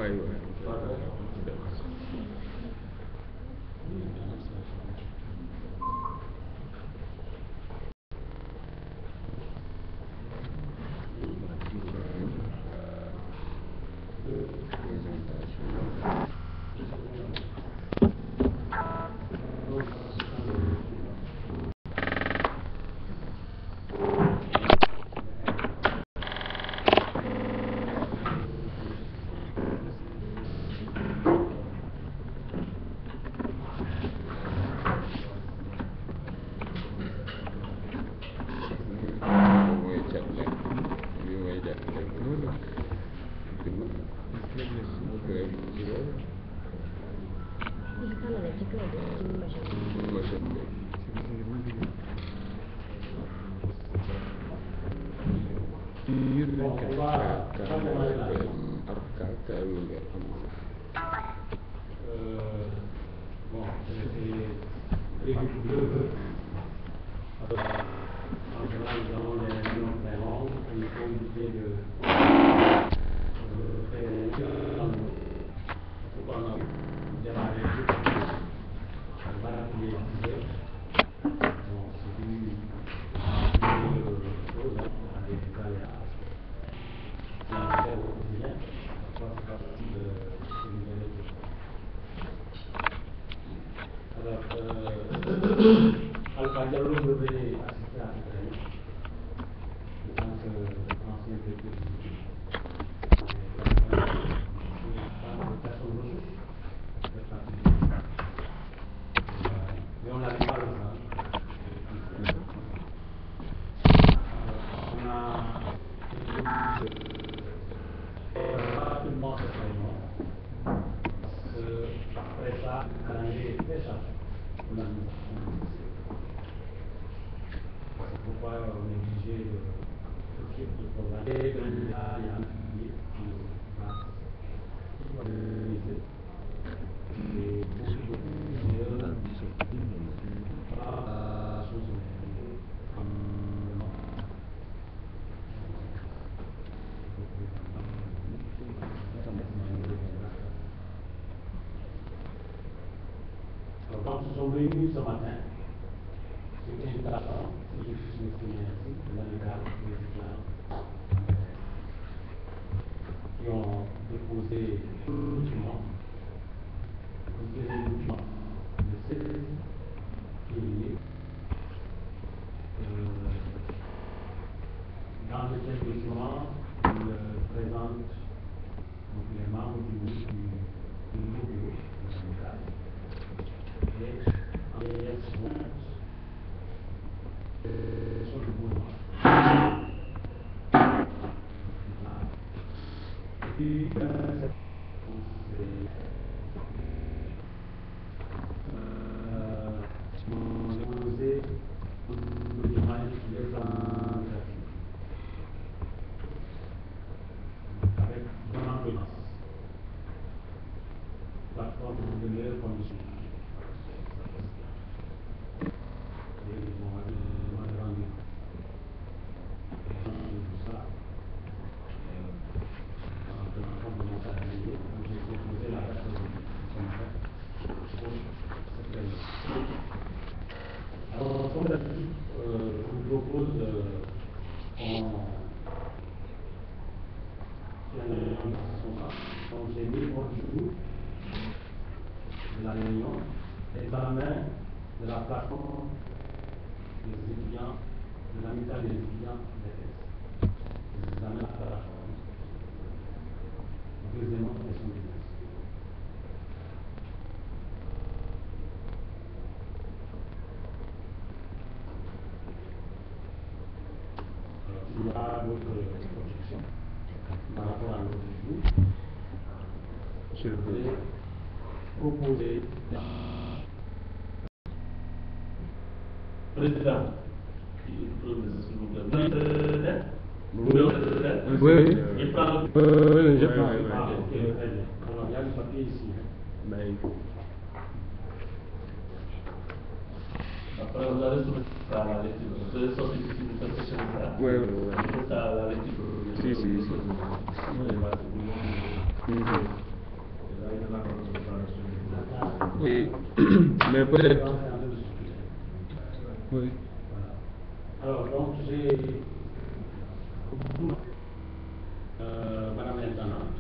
Ouais, ouais. Alpha Diallo devait assister à cette réunion. Je pense que l'ancien directeur mais on n'arrive pas à le faire. On a rapidement cette réunion. Après ça, le calendrier est très chargé pour l'administration. C'est pourquoi on est obligé de programmer un public quand ils sont venus ce matin, c'était une plateforme, je suis exprimé ainsi, de l'amical des étudiants qui ont déposé des documents. Vous avez des documents de 16 février. Dans le document, ils présentent donc, les membres du nouveau bureau de l'amical. Et en pièce sur le gouvernement. Et puis, déposé le témoignage des plans avec vraiment de plateforme de meilleures conditions. Et ils vont rendu ça. Quand on commence à analyser, j'ai déposé la date ce matin pour cette réunion. Alors, comme d'habitude, je vous propose on s'est mis hors du jour de la réunion, l'examen de la plateforme des étudiants, de l'amicale des étudiants d'ETS. L'examen de la plateforme. Deuxièmement, question business. Il y a d'autres objections par rapport à l'ordre du jour. Je vais proposer. Président, Oui, il parle. oui, je parle. Ok, très bien. Alors, il y a le papier ici. Après, vous allez soumettre à la lecture. Vous allez sortir ici, vous faites sécher ça. Oui. Vous faites à la lecture. Si. Oui, mais peut-être. Oui. Voilà. Alors, donc, j'ai Madame l'intendante,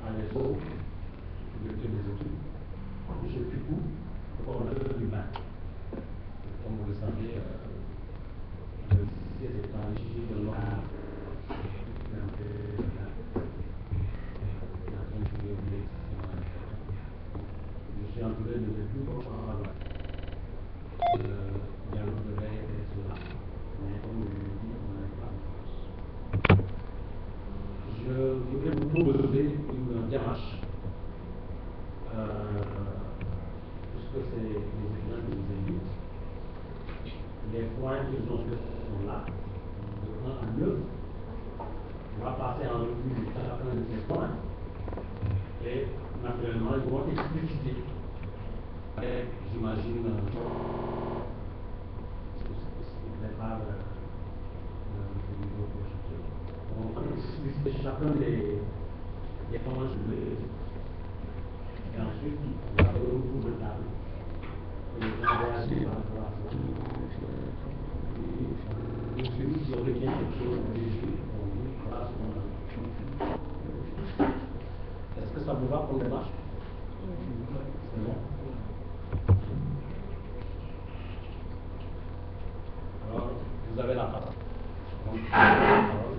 à l'ESO, directeur des études, M. Picou, le coordonnateur du bain. Comme vous le savez, le siège est enrichi de l'ordre. Je suis entouré de plus gros travail. Dialogue de l'air et cela. Mais comme je l'ai dit, on n'arrive pas en France. Je voudrais vous proposer une démarche, puisque c'est les étudiants qui nous invitent. Les points qu'ils ont fait sont là, de 1 à 9. On va passer en revue chacun de ces points. Et naturellement, ils vont expliciter. J'imagine, il prépare le niveau projeté. On va expliciter chacun des points soulevés. Et ensuite, on va faire un tour de table. Et les gens réagissent par rapport à ça. Et ensuite, si on revient quelque chose de léger, on dit voilà ce qu'on a. Est-ce que ça vous va pour démarche? C'est bon? Alors, vous avez la parole. Donc, la parole.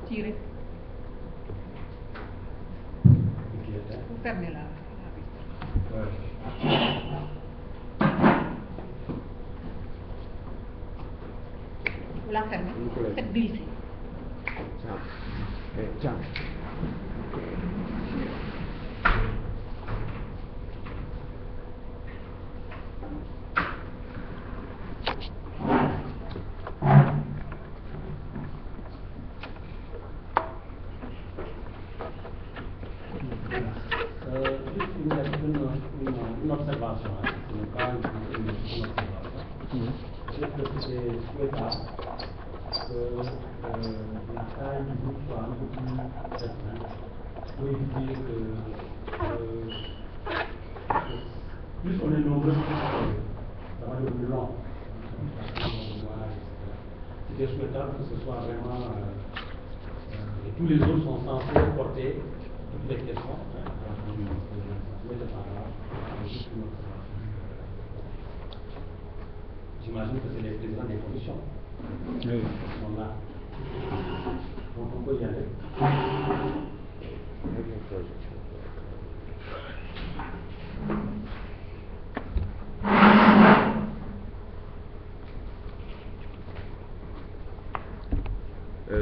Tirez. Vous fermez la Vous la fermez. Faites glisser. Tiens. Une observation, hein. Ce n'est pas une observation. Je trouve que c'est souhaitable que la taille du groupe soit un peu plus restreinte pour éviter que plus on est nombreux, ça va devenir long. C'est souhaitable que ce soit vraiment et tous les autres sont censés porter toutes les questions. J'imagine que c'est les présidents des commissions qui sont là. Donc on peut y aller.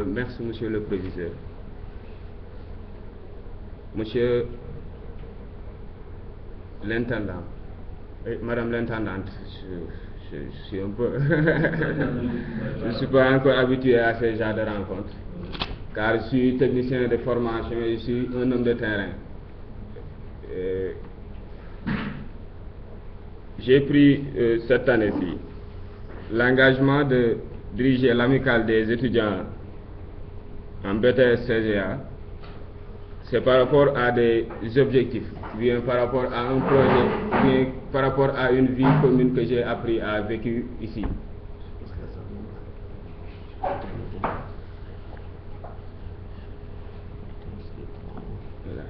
Merci, Monsieur le Président. Monsieur l'intendant, Madame l'intendante, je suis un peu... je ne suis pas encore habitué à ce genre de rencontres, car je suis technicien de formation et je suis un homme de terrain. J'ai pris cette année-ci l'engagement de diriger l'amicale des étudiants en BTS-CGA. C'est par rapport à des objectifs, bien par rapport à un projet, bien par rapport à une vie commune que j'ai appris à vécu ici. Voilà.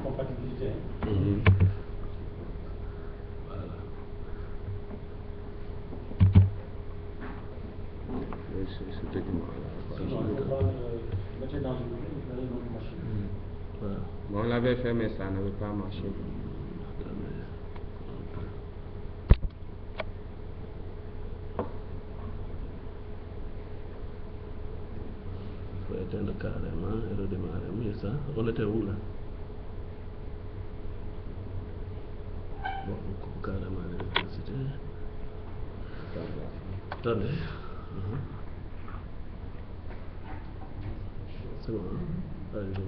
compatibilité. Sinon, il faut pas le mettre dans une autre machine. Bon, on l'avait fait, mais ça n'avait pas marché. Il faut éteindre carrément et redémarrer. Mais ça, on était où là? Bon, on coupe carrément l'électricité. Attendez. C'est bon, hein? Allez, je vais.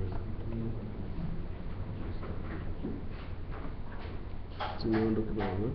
C'est mon document, hein?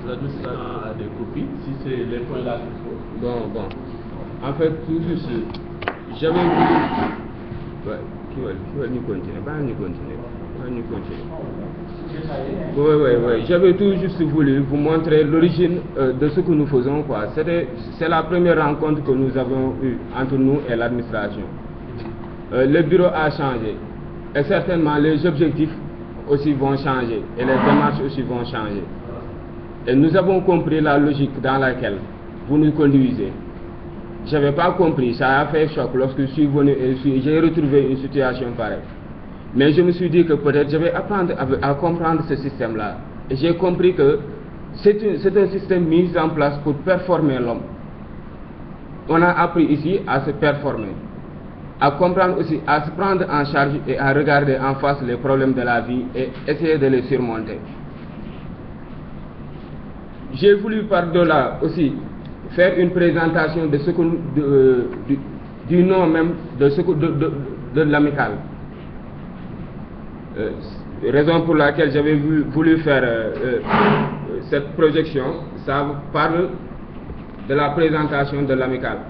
L'administration a des copies, si c'est les points là qu'il faut. Bon. En fait, tout juste, j'avais voulu... Ouais, qui va nous continuer. Oui. J'avais tout juste voulu vous montrer l'origine de ce que nous faisons, quoi. C'est la première rencontre que nous avons eue entre nous et l'administration. Le bureau a changé. Et certainement, les objectifs aussi vont changer. Et les démarches aussi vont changer. Et nous avons compris la logique dans laquelle vous nous conduisez. Je n'avais pas compris, ça a fait choc lorsque je suis venu et j'ai retrouvé une situation pareille. Mais je me suis dit que peut-être je vais apprendre à comprendre ce système-là. Et j'ai compris que c'est un système mis en place pour performer l'homme. On a appris ici à se performer, à comprendre aussi, à se prendre en charge et à regarder en face les problèmes de la vie et essayer de les surmonter. J'ai voulu par-delà aussi faire une présentation de ce que du nom même de l'amicale. Raison pour laquelle j'avais voulu faire cette projection, ça parle de la présentation de l'amicale.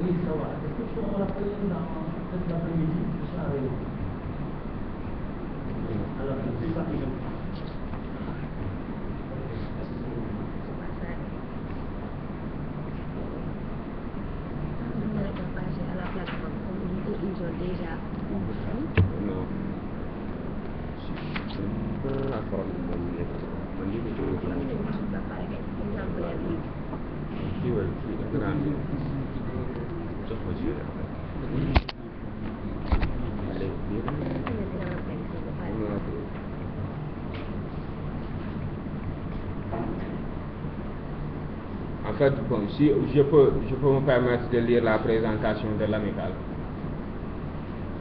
Oui, ça va. Est-ce que tu peux me rappeler dans cet après-midi, je suis à Réunion. Alors, je suis fatigué. En fait, bon, si je peux me permettre de lire la présentation de l'amicale,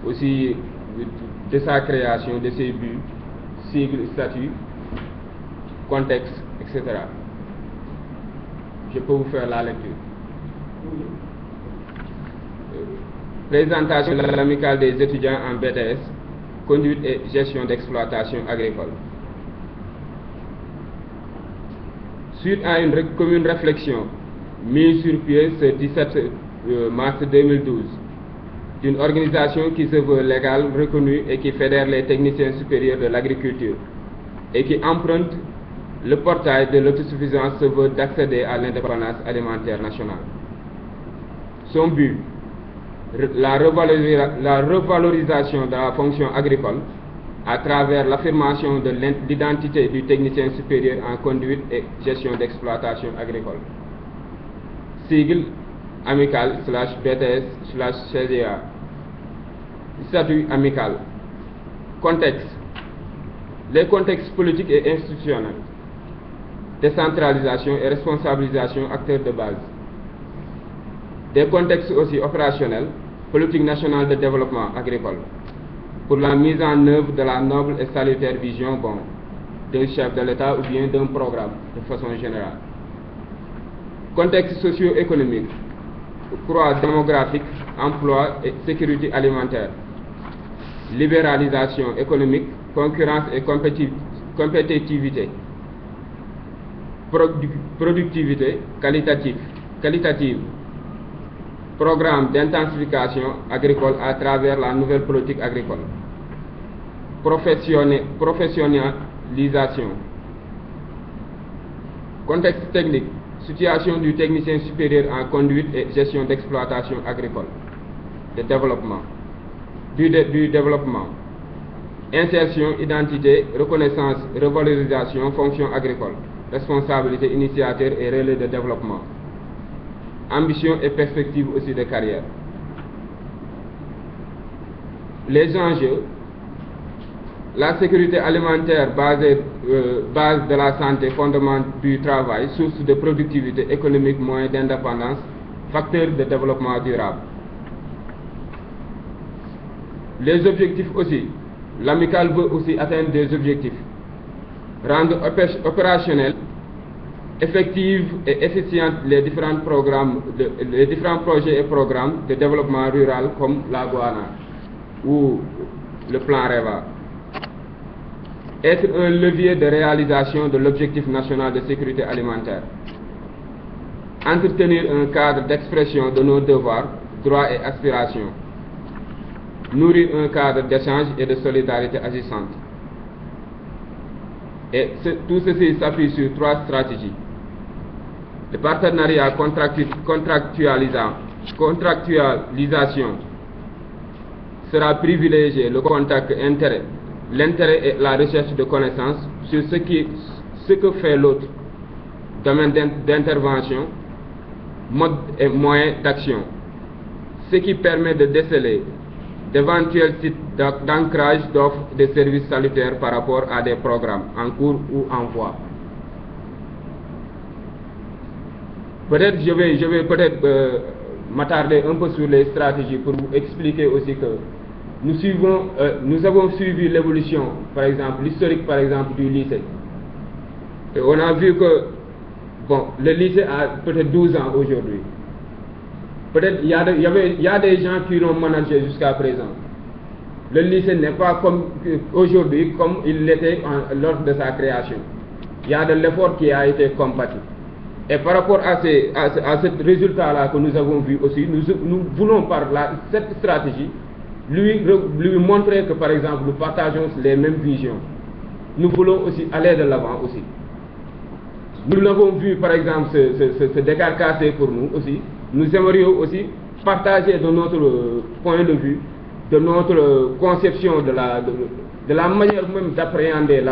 aussi de sa création, de ses buts, sigles, statuts, contexte, etc. Je peux vous faire la lecture. Présentation de l'amicale des étudiants en BTS, conduite et gestion d'exploitation agricole. Suite à une commune réflexion mise sur pied ce 17 mars 2012, d'une organisation qui se veut légale, reconnue et qui fédère les techniciens supérieurs de l'agriculture et qui emprunte le portail de l'autosuffisance se veut d'accéder à l'indépendance alimentaire nationale. Son but, la revalorisation de la fonction agricole à travers l'affirmation de l'identité du technicien supérieur en conduite et gestion d'exploitation agricole. Sigle amical /BTS/CGA. Statut amical. Contexte. Les contextes politiques et institutionnels. Décentralisation et responsabilisation acteurs de base. Des contextes aussi opérationnels, politique nationale de développement agricole, pour la mise en œuvre de la noble et salutaire vision d'un chef de l'État ou bien d'un programme de façon générale. Contexte socio-économique, croix démographique, emploi et sécurité alimentaire, libéralisation économique, concurrence et compétitivité, productivité qualitative, programme d'intensification agricole à travers la nouvelle politique agricole, professionnalisation, contexte technique, situation du technicien supérieur en conduite et gestion d'exploitation agricole, du développement, insertion, identité, reconnaissance, revalorisation, fonction agricole, responsabilité, initiateur et relais de développement, ambition et perspective aussi de carrière. Les enjeux, la sécurité alimentaire base de la santé, fondement du travail, source de productivité économique, moyen d'indépendance, facteur de développement durable. Les objectifs aussi, l'amicale veut aussi atteindre des objectifs, rendre opérationnels, effectives et efficientes les différents projets et programmes de développement rural comme la Guana ou le plan REVA. Être un levier de réalisation de l'objectif national de sécurité alimentaire. Entretenir un cadre d'expression de nos devoirs, droits et aspirations. Nourrir un cadre d'échange et de solidarité agissante. Et tout ceci s'appuie sur 3 stratégies. Le partenariat contractualisation sera privilégié, le contact intérêt. L'intérêt est la recherche de connaissances sur ce que fait l'autre, domaine d'intervention, mode et moyen d'action, ce qui permet de déceler d'éventuels sites d'ancrage d'offres de services salutaires par rapport à des programmes en cours ou en voie. Peut-être je vais m'attarder un peu sur les stratégies pour vous expliquer aussi que nous avons suivi l'évolution, par exemple, l'historique par exemple du lycée. Et on a vu que le lycée a peut-être 12 ans aujourd'hui. Peut-être il y a des gens qui l'ont managé jusqu'à présent. Le lycée n'est pas comme aujourd'hui comme il l'était lors de sa création. Il y a de l'effort qui a été combattu. Et par rapport à ce résultat-là que nous avons vu aussi, nous voulons par cette stratégie lui montrer que, par exemple, nous partageons les mêmes visions. Nous voulons aussi aller de l'avant aussi. Nous l'avons vu, par exemple, ce décarcasser pour nous aussi. Nous aimerions aussi partager de notre point de vue, de notre conception de la manière même d'appréhender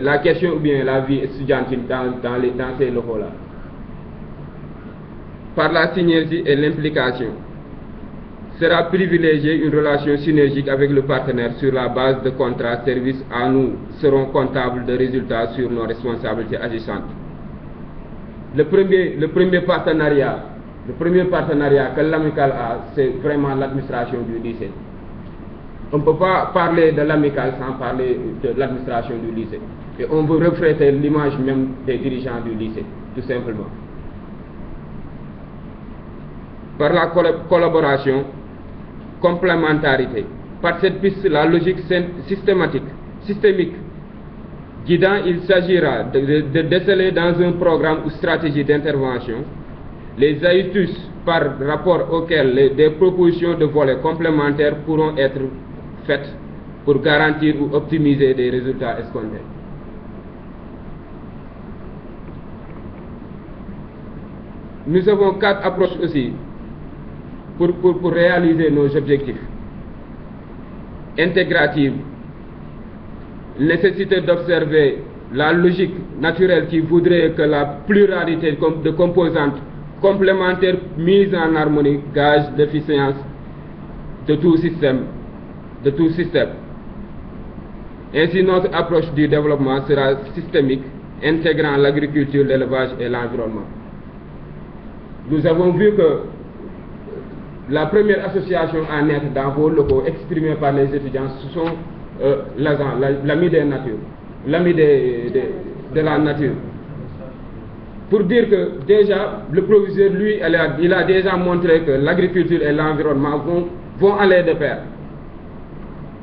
la question ou bien la vie étudiantine dans ces locaux-là. Par la synergie et l'implication, sera privilégiée une relation synergique avec le partenaire sur la base de contrats services à nous seront comptables de résultats sur nos responsabilités agissantes. Le premier partenariat que l'amicale a, c'est vraiment l'administration du lycée. On ne peut pas parler de l'amicale sans parler de l'administration du lycée. Et on veut refléter l'image même des dirigeants du lycée, tout simplement. Par la collaboration, complémentarité. Par cette piste, la logique systémique guidant, il s'agira de déceler dans un programme ou stratégie d'intervention les astuces par rapport auxquelles des propositions de volets complémentaires pourront être faites pour garantir ou optimiser des résultats escomptés. Nous avons 4 approches aussi pour réaliser nos objectifs. Intégrative, nécessité d'observer la logique naturelle qui voudrait que la pluralité de composantes complémentaires mises en harmonie gage l'efficience de tout système. Ainsi, notre approche du développement sera systémique, intégrant l'agriculture, l'élevage et l'environnement. Nous avons vu que la première association à naître dans vos locaux exprimée par les étudiants, ce sont l'ami des natures, l'ami de la nature. Pour dire que déjà, le proviseur, lui, il a déjà montré que l'agriculture et l'environnement vont aller de pair.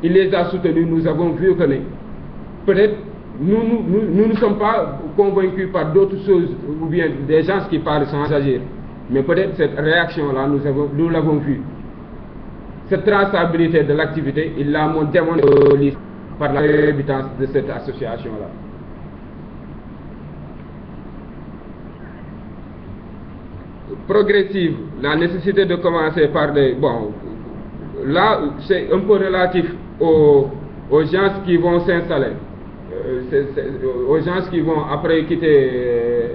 Il les a soutenus, nous avons vu que peut-être nous ne sommes pas convaincus par d'autres choses ou bien des gens qui parlent sans agir. Mais peut-être cette réaction-là, nous l'avons vue. Cette traçabilité de l'activité, il l'a démontré par la résistance de cette association-là. Progressive, la nécessité de commencer par des... Bon, là, c'est un peu relatif aux gens qui vont s'installer, aux gens qui vont après quitter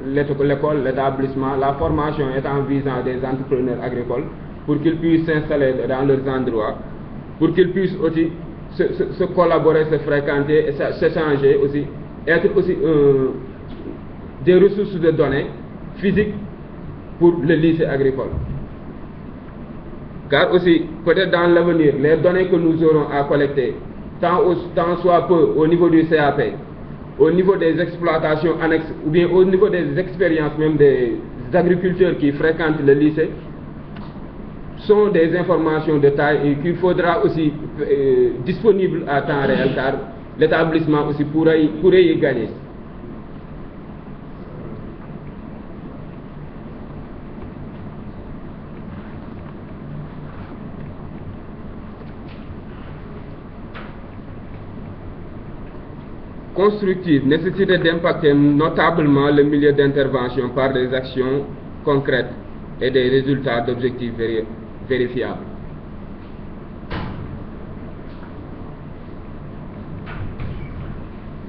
l'école, l'établissement, la formation est en visant des entrepreneurs agricoles pour qu'ils puissent s'installer dans leurs endroits, pour qu'ils puissent aussi se collaborer, se fréquenter, s'échanger aussi, être aussi des ressources de données physiques pour le lycée agricole. Car aussi, peut-être dans l'avenir, les données que nous aurons à collecter, tant soit peu au niveau du CAP, au niveau des exploitations annexes, ou bien au niveau des expériences même des agriculteurs qui fréquentent le lycée, sont des informations de taille et qu'il faudra aussi disponibles à temps réel, car l'établissement aussi pourrait y gagner. Constructive, nécessité d'impacter notablement le milieu d'intervention par des actions concrètes et des résultats d'objectifs vérifiables.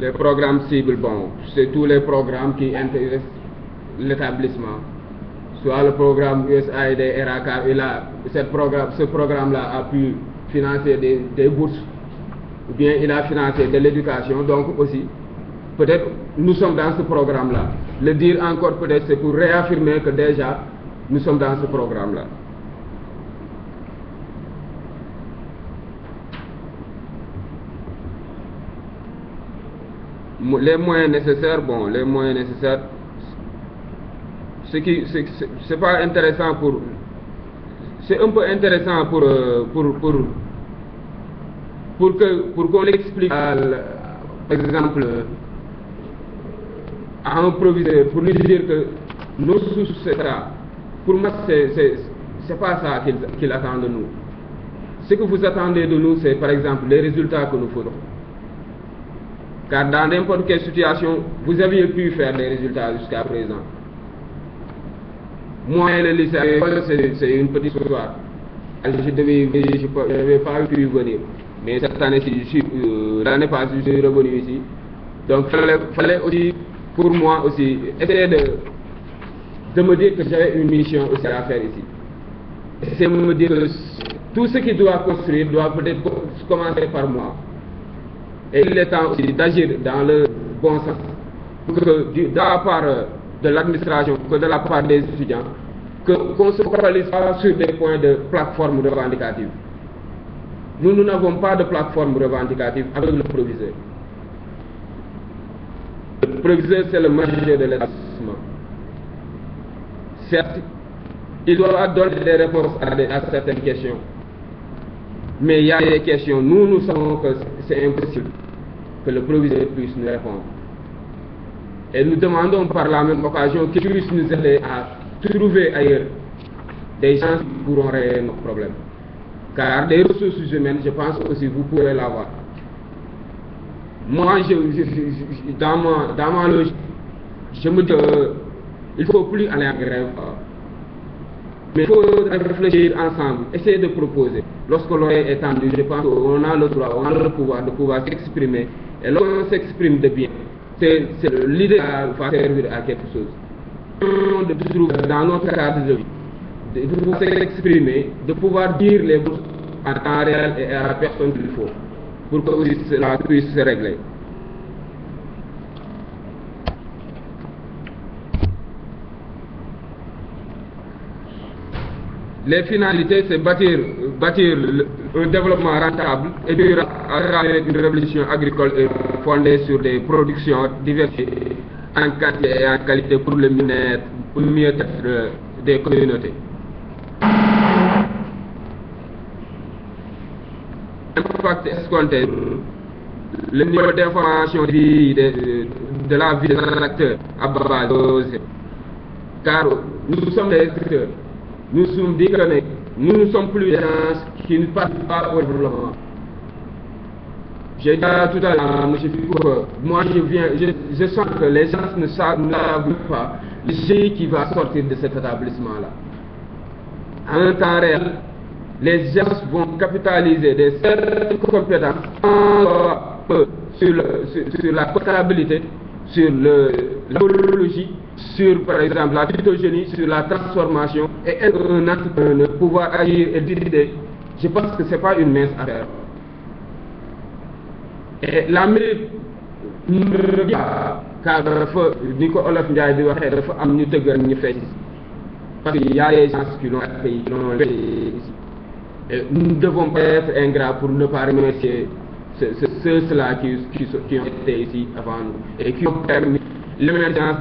Les programmes cibles, bon, c'est tous les programmes qui intéressent l'établissement. Soit le programme USAID, ERACAR, ce programme-là a pu financer des bourses, ou bien il a financé de l'éducation, donc aussi, peut-être nous sommes dans ce programme-là. Le dire encore peut-être c'est pour réaffirmer que déjà nous sommes dans ce programme-là. Les moyens nécessaires, bon, les moyens nécessaires, c'est pas intéressant pour, c'est un peu intéressant pour qu'on l'explique, par exemple, à un proviseur pour lui dire que nos sources, etc. Pour moi, c'est pas ça qu'il attend de nous. Ce que vous attendez de nous, c'est par exemple les résultats que nous ferons. Car dans n'importe quelle situation, vous aviez pu faire des résultats jusqu'à présent. Moi et le lycée, c'est une petite histoire. Je n'avais pas pu venir. Mais cette année-ci, l'année passée, je suis revenu ici. Donc il fallait aussi, pour moi aussi, essayer de me dire que j'avais une mission aussi à faire ici. C'est me dire que tout ce qui doit construire doit peut-être commencer par moi. Et il est temps aussi d'agir dans le bon sens. Que de la part de l'administration, que de la part des étudiants, qu'on se focalise pas sur des points de plateforme revendicative. Nous n'avons pas de plateforme revendicative avec le proviseur. Le proviseur, c'est le manager de l'établissement. Certes, il doit donner des réponses à certaines questions. Mais il y a des questions, nous savons que c'est impossible que le proviseur puisse nous répondre. Et nous demandons par la même occasion qu'il puisse nous aider à trouver ailleurs des gens qui pourront régler nos problèmes. Car des ressources humaines, je pense aussi vous pourrez l'avoir. Moi, dans ma logique, je me dis qu'il ne faut plus aller en grève. Mais il faut réfléchir ensemble, essayer de proposer. Lorsque l'oreille est tendue, je pense qu'on a le droit, on a le pouvoir de pouvoir s'exprimer. Et lorsqu'on s'exprime de bien, c'est l'idée va servir à quelque chose. De trouver dans notre cadre de vie, de pouvoir s'exprimer, de pouvoir dire les choses en temps réel et à la personne qu'il faut, pour que aussi cela puisse se régler. Les finalités, c'est bâtir un développement rentable et durable à travers une révolution agricole fondée sur des productions diversifiées en quantité et en qualité pour le mieux-être des communautés. L'impact escompté, le niveau d'information de la vie des acteurs à base, car nous sommes des acteurs. Nous sommes dit que nous ne sommes plus des gens qui ne passent pas au développement. J'ai dit tout à l'heure, M. Foucault, moi je sens que les gens ne savent pas le génie qui va sortir de cet établissement-là. En temps réel, les gens vont capitaliser des certaines compétences sur la comptabilité, sur la biologie, sur par exemple la phytogénie, sur la transformation, et un entrepreneur pouvoir agir et décider. Je pense que ce n'est pas une mince affaire. Et la mairie ne revient pas, car Nico Olaf Ndiaye dit dafa am ñu tëggal ñu fecc, parce qu'il y a des gens qui l'ont payé ici. Et nous ne devons pas être ingrats pour ne pas remercier ceux-là qui ont été ici avant nous et qui ont permis l'émergence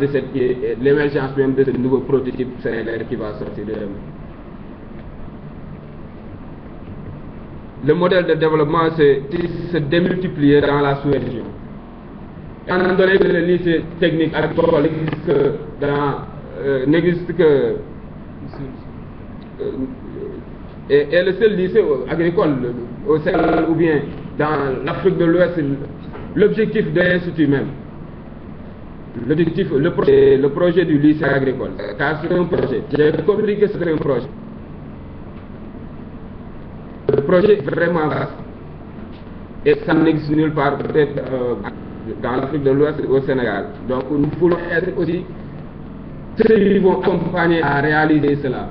l'émergence même de ce nouveau prototype sénégalais qui va sortir de demain. Le modèle de développement, c'est se démultiplier dans la sous-région. Étant donné que le lycée technique agricole n'existe que et le seul lycée agricole au Sénégal ou bien dans l'Afrique de l'Ouest, l'objectif de l'Institut même, le projet du lycée agricole, car c'est un projet, j'ai compris que c'est un projet. Le projet est vraiment vaste et ça n'existe nulle part, peut-être dans l'Afrique de l'Ouest ou au Sénégal. Donc nous voulons être aussi ceux qui vont accompagner à réaliser cela.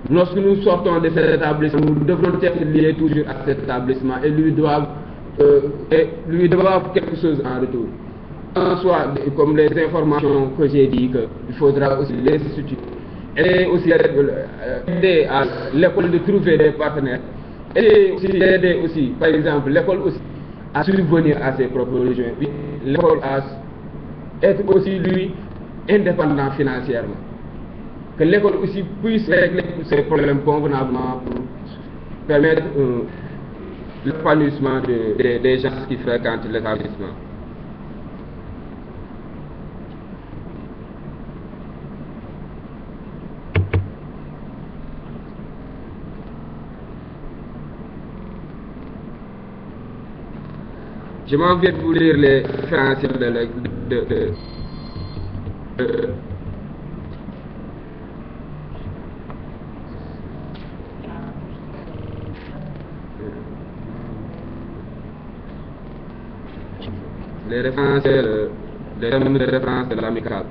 Lorsque nous sortons de cet établissement, nous devrons être liés toujours à cet établissement et lui doivent quelque chose en retour. Soit comme les informations que j'ai dit, qu'il faudra aussi les instituts et aussi aider à l'école de trouver des partenaires et aussi aider aussi, par exemple, l'école aussi à subvenir à ses propres besoins. L'école à être aussi lui indépendant financièrement. Que l'école aussi puisse régler tous ces problèmes convenablement pour permettre l'épanouissement des gens qui fréquentent l'établissement. Je m'en viens de vous lire les référentiels les référentiels, les termes de référence de l'amicale.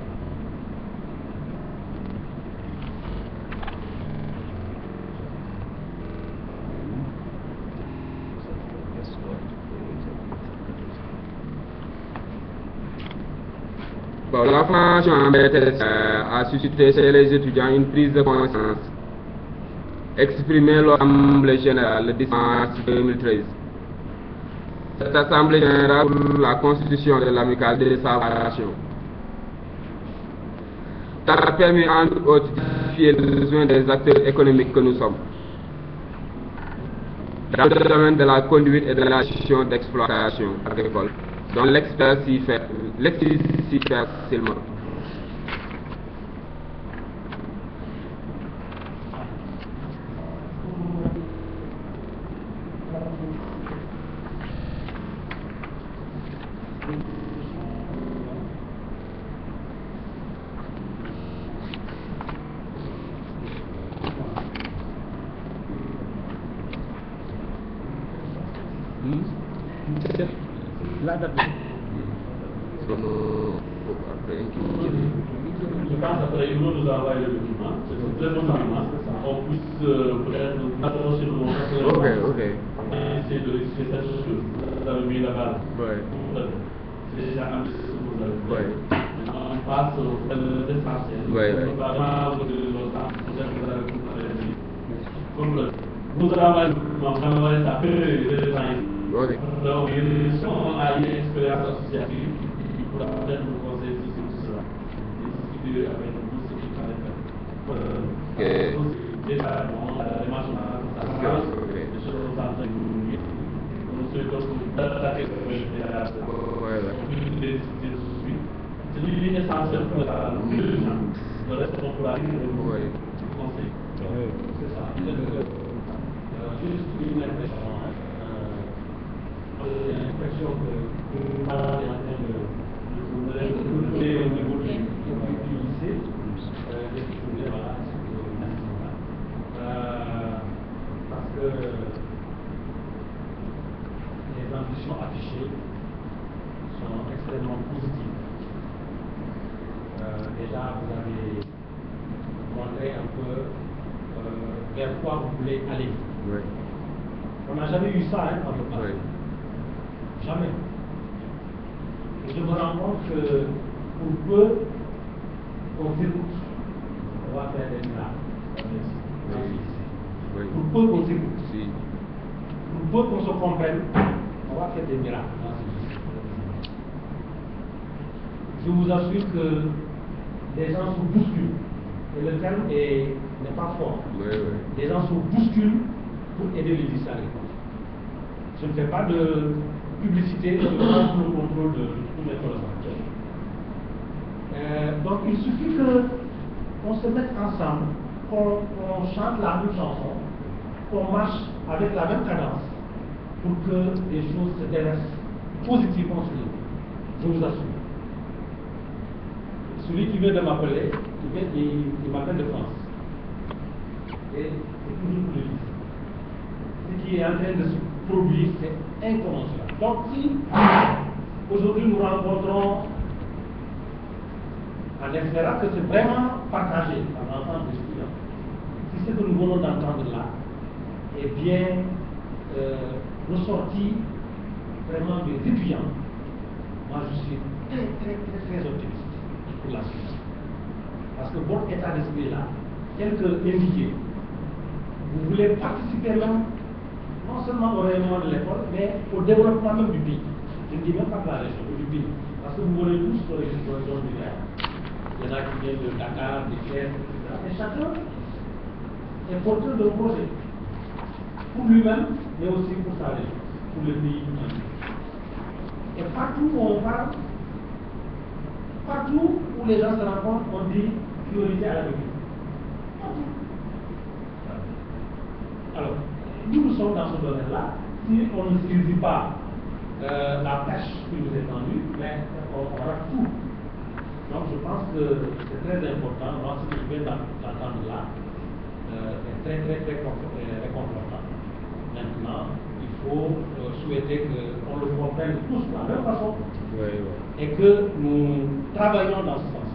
Bon, la formation en BTS a suscité chez les étudiants une prise de conscience exprimée lors de l'Assemblée générale le 10 mars 2013. Cette Assemblée générale pour la constitution de l'amicale de sa formation a permis entre autres d'identifier les besoins des acteurs économiques que nous sommes dans le domaine de la conduite et de la gestion d'exploitation agricole, dont l'expert s'y fait facilement. La date. Je pense après il nous envoie le document. C'est très bon document. On puisse peut-être approcher le Ok. Essayer de réussir cette chose. Vous avez mis la balle. Ouais. C'est déjà un peu ce que vous avez fait. Ouais. Maintenant, on passe au l'essentiel. Ouais. On va vraiment vous donner le temps. Vous avez comme vous travaillez, vous envoyez ça peu. Ok. Donc, si on a une expérience associative, il pourra peut-être nous conseiller tout cela. Et discuter avec nous ce qu'il fallait faire. Déjà, la démarche, on a les choses sont en train de bouger. Nous souhaitons que vous attaquez sur le théâtre. C'est l'idée essentielle pour les gens. Le reste, on pourra conseiller. C'est ça. Juste une impression. J'ai l'impression que le malade est en train de évoluer du lycée, parce que les ambitions affichées sont extrêmement positives. Déjà, vous avez montré un peu vers quoi vous voulez aller. Oui. On n'a jamais eu ça par le passé. Oui. Jamais. Et je me rends compte que pour peu qu'on s'écoute, on va faire des miracles. Oui. Pour peu qu'on s'écoute, Si. pour peu qu'on se comprenne, on va faire des miracles. Je vous assure que les gens se bousculent. Et le terme n'est pas fort. Oui. Les gens se bousculent pour aider les lycées agricoles. Je ne fais pas de publicité, je prends sous le contrôle de tous mes collaborateurs. Donc il suffit qu'on se mette ensemble, qu'on chante la même chanson, qu'on marche avec la même cadence pour que les choses se déversent positivement sur nous. Je vous assure. Celui qui vient de m'appeler, il m'appelle de France. Et c'est toujours pour le lycée. Ce qui est en train de se produire, c'est incommensurable. Donc si aujourd'hui nous rencontrons, en espérant que c'est vraiment partagé par l'ensemble des étudiants, si ce que nous venons d'entendre là est bien ressorti vraiment des étudiants, moi je suis très optimiste pour la suite. Parce que votre état d'esprit là, tel que indiqué, vous voulez participer même non seulement au rayonnement de l'école, mais au développement même du pays. Je ne dis même pas de la région, mais du pays. Parce que vous voulez tous sur les régions du Niger. Il y en a qui viennent de Dakar, de Thiès, etc. Et chacun est porteur d'un projet. Pour lui-même, mais aussi pour sa région, pour le pays entier. Et partout où on parle, partout où les gens se rencontrent, on dit priorité à l'agriculture. Partout. Alors, nous sommes dans ce domaine-là. Si on ne saisit pas la tâche qui nous est tendue, mais on rate tout. Donc je pense que c'est très important. Moi, ce que je viens d'entendre là est très réconfortant. Maintenant, il faut souhaiter qu'on le comprenne tous de la même façon et que nous travaillons dans ce sens.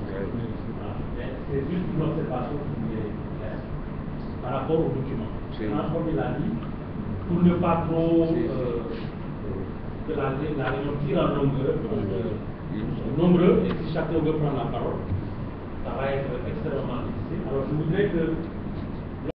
C'est juste une observation qui me laisse par rapport au document. Comme il a dit, pour ne pas trop que la réunion tire en longueur, nombreux, et si chacun veut prendre la parole, ça va être extrêmement difficile. Alors je voudrais que